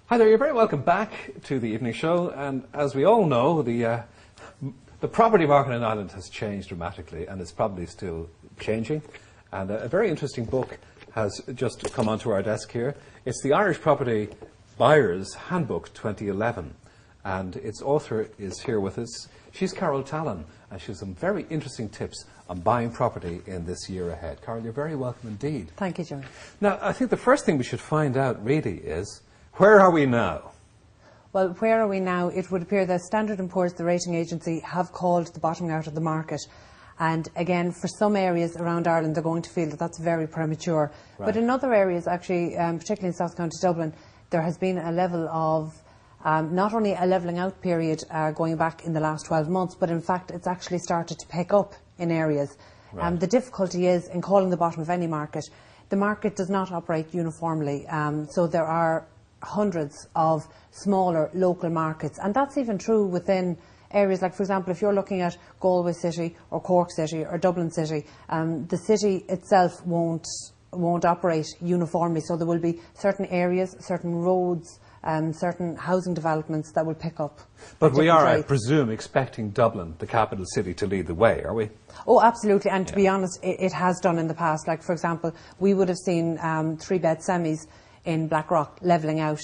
Hi there, you're very welcome back to the Evening Show, and as we all know, the property market in Ireland has changed dramatically, and it's probably still changing. And a very interesting book has just come onto our desk here. It's the Irish Property Buyer's Handbook 2011, and its author is here with us. She's Carol Tallon, and she has some very interesting tips on buying property in this year ahead. Carol, you're very welcome indeed. Thank you, John. Now, I think the first thing we should find out really is, where are we now? Well, where are we now? It would appear that Standard & Poor's, the rating agency, have called the bottoming out of the market. And again, for some areas around Ireland, they're going to feel that that's very premature. Right. But in other areas, actually, particularly in South County Dublin, there has been a level of, not only a levelling out period going back in the last 12 months, but in fact, it's actually started to pick up in areas. Right. The difficulty is in calling the bottom of any market. The market does not operate uniformly. So there are hundreds of smaller local markets, and that's even true within areas like, for example, if you're looking at Galway City or Cork City or Dublin City, the city itself won't operate uniformly, so there will be certain areas, certain roads, certain housing developments that will pick up. But we are, I presume, expecting Dublin, the capital city, to lead the way, are we? Oh, absolutely, and to be honest, it has done in the past. Like, for example, we would have seen 3-bed semis in Blackrock levelling out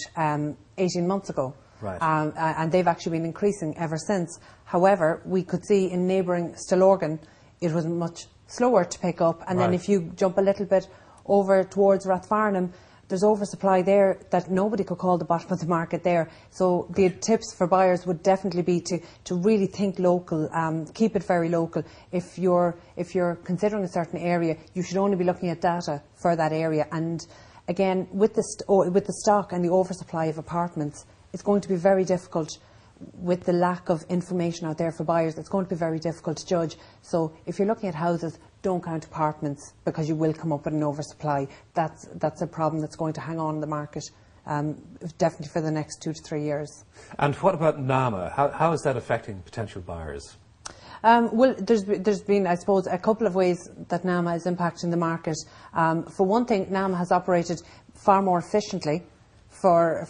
18 months ago. Right. And they've actually been increasing ever since. However, we could see in neighbouring Stillorgan it was much slower to pick up, and then if you jump a little bit over towards Rathfarnham, there's oversupply there that nobody could call the bottom of the market there. So the tips for buyers would definitely be to really think local, keep it very local. If you're considering a certain area, you should only be looking at data for that area. And again, with the stock and the oversupply of apartments, it's going to be very difficult. With the lack of information out there for buyers, it's going to be very difficult to judge. So if you're looking at houses, don't count apartments, because you will come up with an oversupply. That's a problem that's going to hang on in the market definitely for the next 2 to 3 years. And what about NAMA? How is that affecting potential buyers? Well, there's been, I suppose, a couple of ways that NAMA is impacting the market. For one thing, NAMA has operated far more efficiently for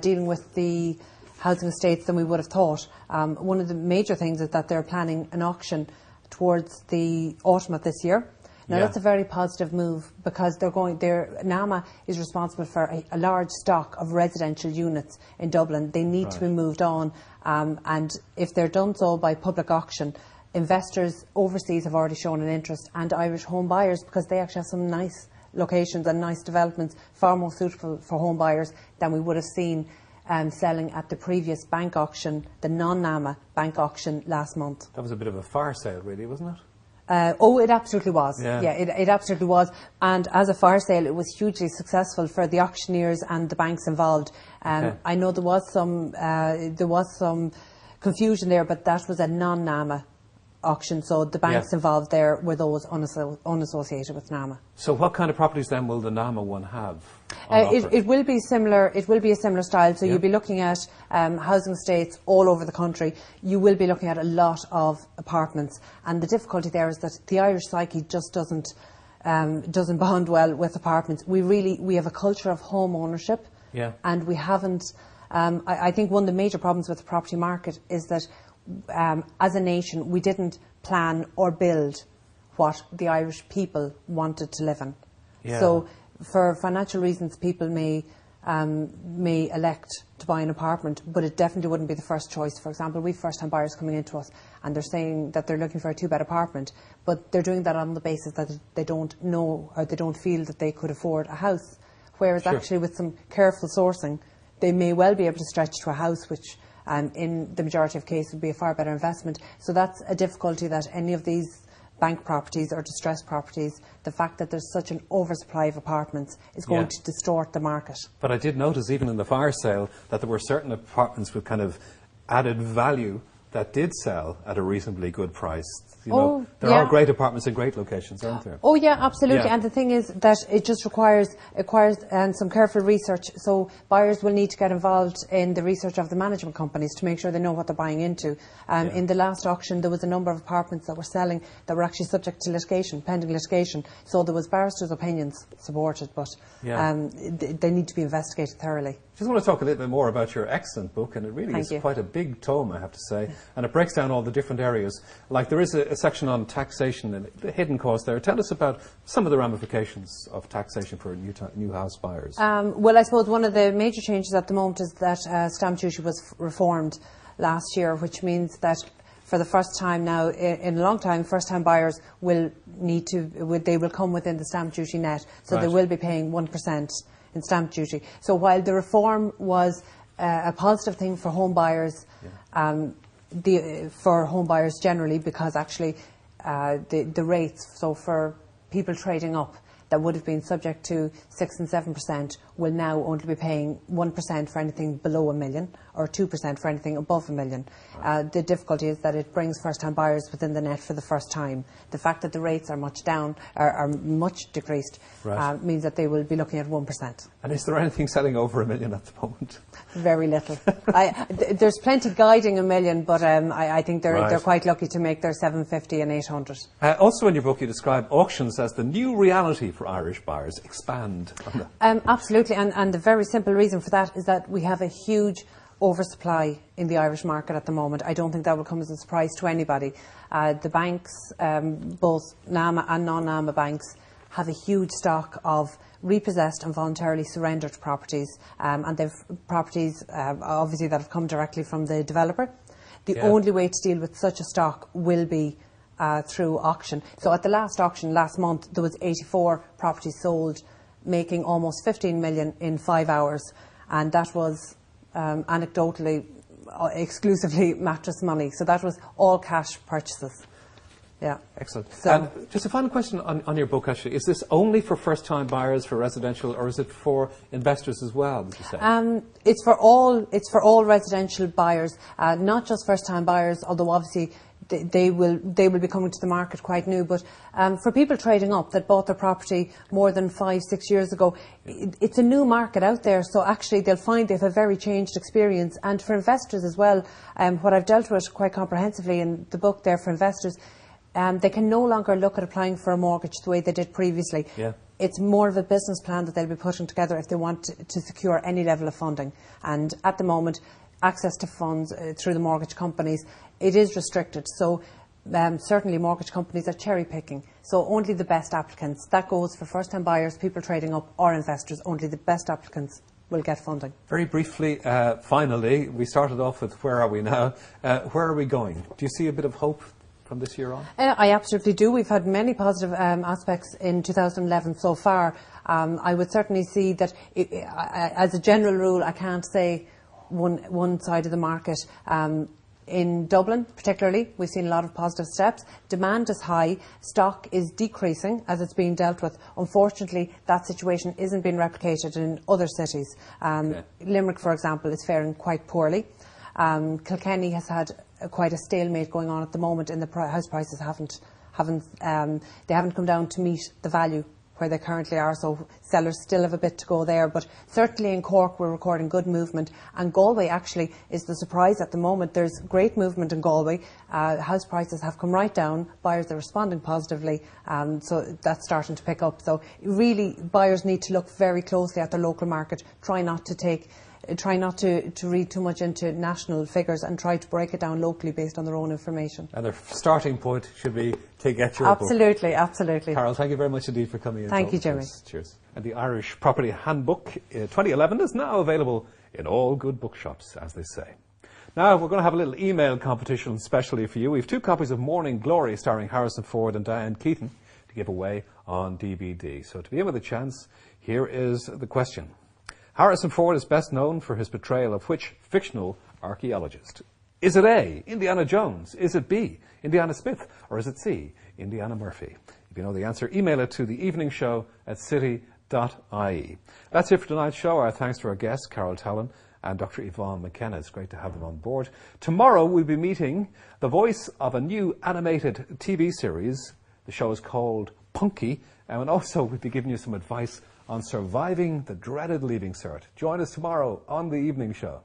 dealing with the housing estates than we would have thought. One of the major things is that they're planning an auction towards the autumn of this year. Now, that's a very positive move, because NAMA is responsible for a large stock of residential units in Dublin. They need to be moved on, and if they're done so by public auction, investors overseas have already shown an interest, and Irish home buyers, because they actually have some nice locations and nice developments, far more suitable for home buyers than we would have seen selling at the previous bank auction, the non-NAMA bank auction last month. That was a bit of a fire sale, really, wasn't it? It absolutely was. Yeah, it absolutely was. And as a fire sale, it was hugely successful for the auctioneers and the banks involved. I know there was some confusion there, but that was a non-NAMA auction, so the banks involved there were those unassociated with NAMA. So what kind of properties then will the NAMA one have? It will be similar. It will be a similar style. So you'll be looking at housing estates all over the country. You will be looking at a lot of apartments, and the difficulty there is that the Irish psyche just doesn't bond well with apartments. We have a culture of home ownership, and we haven't. I think one of the major problems with the property market is that as a nation, we didn't plan or build what the Irish people wanted to live in. So for financial reasons, people may elect to buy an apartment, but it definitely wouldn't be the first choice. For example, we have first-time buyers coming into us, and they're saying that they're looking for a 2-bed apartment, but they're doing that on the basis that they don't know, or they don't feel that they could afford a house. Whereas actually, with some careful sourcing, they may well be able to stretch to a house, which in the majority of cases would be a far better investment. So that's a difficulty that any of these bank properties or distressed properties, the fact that there's such an oversupply of apartments is going to distort the market. But I did notice, even in the fire sale, that there were certain apartments with kind of added value that did sell at a reasonably good price. You know, there are great apartments in great locations, aren't there? Oh yeah, absolutely. And the thing is that it just requires some careful research. So buyers will need to get involved in the research of the management companies to make sure they know what they're buying into. In the last auction, there was a number of apartments that were selling that were actually subject to litigation, pending litigation. So there was barristers' opinions supported, but they need to be investigated thoroughly. Just want to talk a little bit more about your excellent book, and it really is quite a big tome, I have to say, and it breaks down all the different areas. Like there is a section on taxation and the hidden cost there. Tell us about some of the ramifications of taxation for new house buyers. Well, I suppose one of the major changes at the moment is that stamp duty was reformed last year, which means that for the first time now in a long time, first-time buyers will they will come within the stamp duty net, so they will be paying 1% in stamp duty. So while the reform was a positive thing for home buyers, for home buyers generally, because actually the rates, so for people trading up that would have been subject to 6 and 7% will now only be paying 1% for anything below $1 million or 2% for anything above $1 million. Right. The difficulty is that it brings first-time buyers within the net for the first time. The fact that the rates are much down, are much decreased, right, means that they will be looking at 1%. And is there anything selling over $1 million at the moment? Very little. There's plenty guiding $1 million, but I think they're quite lucky to make their 750 and 800. Also in your book you describe auctions as the new reality for Irish buyers. Expand on that. Absolutely, and the very simple reason for that is that we have a huge oversupply in the Irish market at the moment. I don't think that will come as a surprise to anybody. The banks, both NAMA and non-NAMA banks, have a huge stock of repossessed and voluntarily surrendered properties, and they've properties obviously that have come directly from the developer. The only way to deal with such a stock will be through auction. So at the last auction last month, there was 84 properties sold, making almost 15 million in 5 hours, and that was anecdotally exclusively mattress money. So that was all cash purchases. Yeah. Excellent. So, just a final question on your book, actually. Is this only for first-time buyers for residential, or is it for investors as well, did you say? It's for all residential buyers, not just first-time buyers, although obviously they will be coming to the market quite new. But for people trading up that bought their property more than 5-6 years ago, it's a new market out there. So actually they'll find they have a very changed experience. And for investors as well, what I've dealt with quite comprehensively in the book there for investors, they can no longer look at applying for a mortgage the way they did previously. Yeah. It's more of a business plan that they'll be putting together if they want to secure any level of funding. And at the moment, access to funds through the mortgage companies, it is restricted. So certainly mortgage companies are cherry picking. So only the best applicants. That goes for first-time buyers, people trading up, or investors. Only the best applicants will get funding. Very briefly, finally, we started off with where are we now? Where are we going? Do you see a bit of hope from this year on? I absolutely do. We've had many positive aspects in 2011 so far. I would certainly see that, as a general rule, I can't say one side of the market. In Dublin, particularly, we've seen a lot of positive steps. Demand is high. Stock is decreasing as it's being dealt with. Unfortunately, that situation isn't being replicated in other cities. Limerick, for example, is faring quite poorly. Kilkenny has had quite a stalemate going on at the moment, and the house prices haven't come down to meet the value where they currently are, so sellers still have a bit to go there. But certainly in Cork we're recording good movement, and Galway actually is the surprise at the moment. There's great movement in Galway. House prices have come right down, buyers are responding positively, so that's starting to pick up. So really buyers need to look very closely at their local market, try not to read too much into national figures, and try to break it down locally based on their own information. And their starting point should be to get your Absolutely, book. Absolutely. Carol, thank you very much indeed for coming in. Thank you, Jimmy. Cheers. And the Irish Property Handbook 2011 is now available in all good bookshops, as they say. Now, we're going to have a little email competition specially for you. We have 2 copies of Morning Glory starring Harrison Ford and Diane Keaton to give away on DVD. So to begin with a chance, here is the question. Harrison Ford is best known for his portrayal of which fictional archaeologist? Is it A, Indiana Jones? Is it B, Indiana Smith? Or is it C, Indiana Murphy? If you know the answer, email it to theeveningshow@city.ie. That's it for tonight's show. Our thanks to our guests, Carol Tallon and Dr. Yvonne McKenna. It's great to have them on board. Tomorrow we'll be meeting the voice of a new animated TV series. The show is called Punky, and also we'll be giving you some advice on surviving the dreaded leaving cert. Join us tomorrow on The Evening Show.